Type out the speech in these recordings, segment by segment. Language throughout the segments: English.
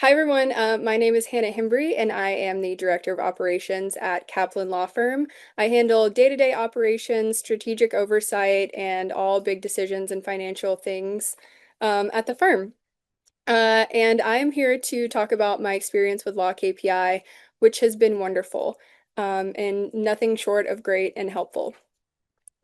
Hi, everyone. My name is Hannah Hembree, and I am the Director of Operations at Kaplan Law Firm. I handle day-to-day operations, strategic oversight, and all big decisions and financial things at the firm. And I am here to talk about my experience with Law KPI, which has been wonderful and nothing short of great and helpful.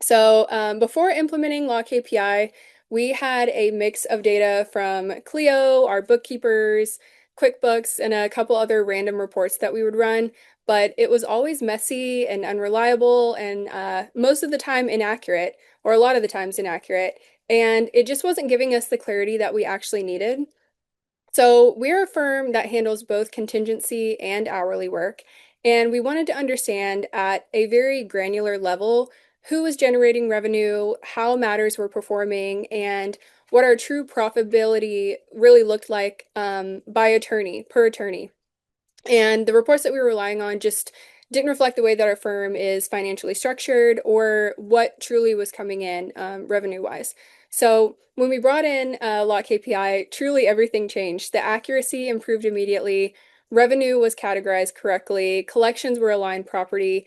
So before implementing Law KPI, we had a mix of data from Clio, our bookkeepers, QuickBooks, and a couple other random reports that we would run, but it was always messy and unreliable and most of the time inaccurate, or a lot of the times inaccurate, and it just wasn't giving us the clarity that we actually needed. So we're a firm that handles both contingency and hourly work, and we wanted to understand at a very granular level who was generating revenue, how matters were performing, and what our true profitability really looked like by attorney, per attorney. And the reports that we were relying on just didn't reflect the way that our firm is financially structured or what truly was coming in revenue-wise. So when we brought in Lot KPI, truly everything changed. The accuracy improved immediately. Revenue was categorized correctly. Collections were aligned properly,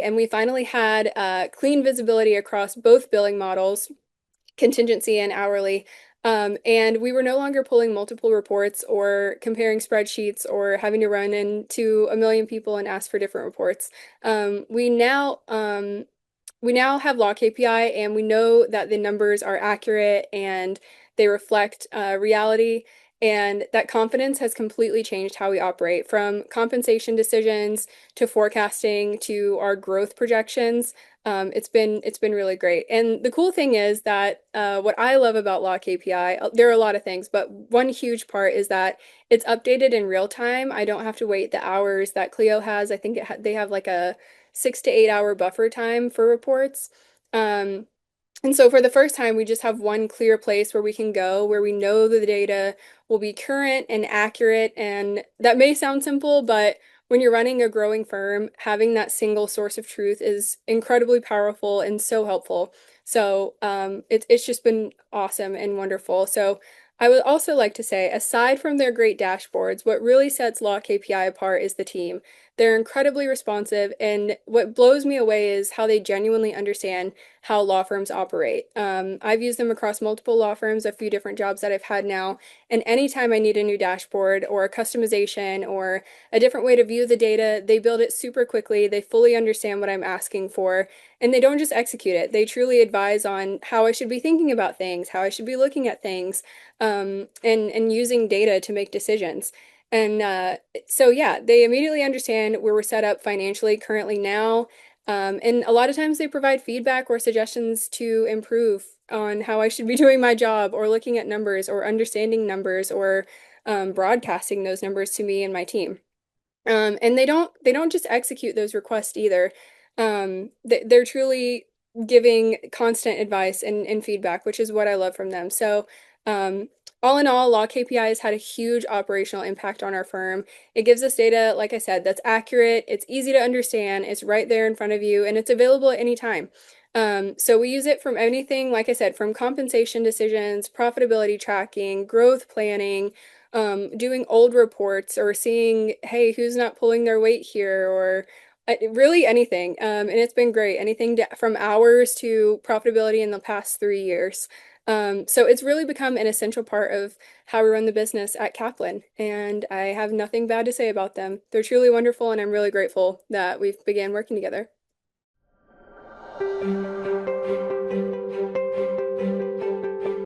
and we finally had clean visibility across both billing models, contingency and hourly. And we were no longer pulling multiple reports or comparing spreadsheets or having to run into a million people and ask for different reports. We now have Law KPI, and we know that the numbers are accurate and they reflect reality. And that confidence has completely changed how we operate, from compensation decisions to forecasting to our growth projections. It's been really great. And the cool thing is that what I love about Law KPI, there are a lot of things, but one huge part is that it's updated in real time. I don't have to wait the hours that Clio has. I think they have like a 6 to 8 hour buffer time for reports. Um, and so for the first time, we just have one clear place where we can go, where we know that the data will be current and accurate. And that may sound simple, but when you're running a growing firm, having that single source of truth is incredibly powerful and so helpful. So it's just been awesome and wonderful. So I would also like to say, aside from their great dashboards, what really sets Law KPI apart is the team. They're incredibly responsive, and what blows me away is how they genuinely understand how law firms operate. I've used them across multiple law firms, a few different jobs that I've had now, and anytime I need a new dashboard or a customization or a different way to view the data, they build it super quickly. They fully understand what I'm asking for, and they don't just execute it. They truly advise on how I should be thinking about things, how I should be looking at things, and using data to make decisions. And so, yeah, they immediately understand where we're set up financially currently now. And a lot of times they provide feedback or suggestions to improve on how I should be doing my job, or looking at numbers or understanding numbers, or broadcasting those numbers to me and my team. And they don't just execute those requests either. They're truly giving constant advice and feedback, which is what I love from them. So, um, all in all, Law KPIs had a huge operational impact on our firm. It gives us data, like I said, that's accurate, it's easy to understand, it's right there in front of you, and it's available at any time. So we use it from anything, like I said, from compensation decisions, profitability tracking, growth planning, doing old reports, or seeing, hey, who's not pulling their weight here, or really anything. And it's been great. Anything from hours to profitability in the past 3 years. So it's really become an essential part of how we run the business at Kaplan, and I have nothing bad to say about them. They're truly wonderful, and I'm really grateful that we've began working together.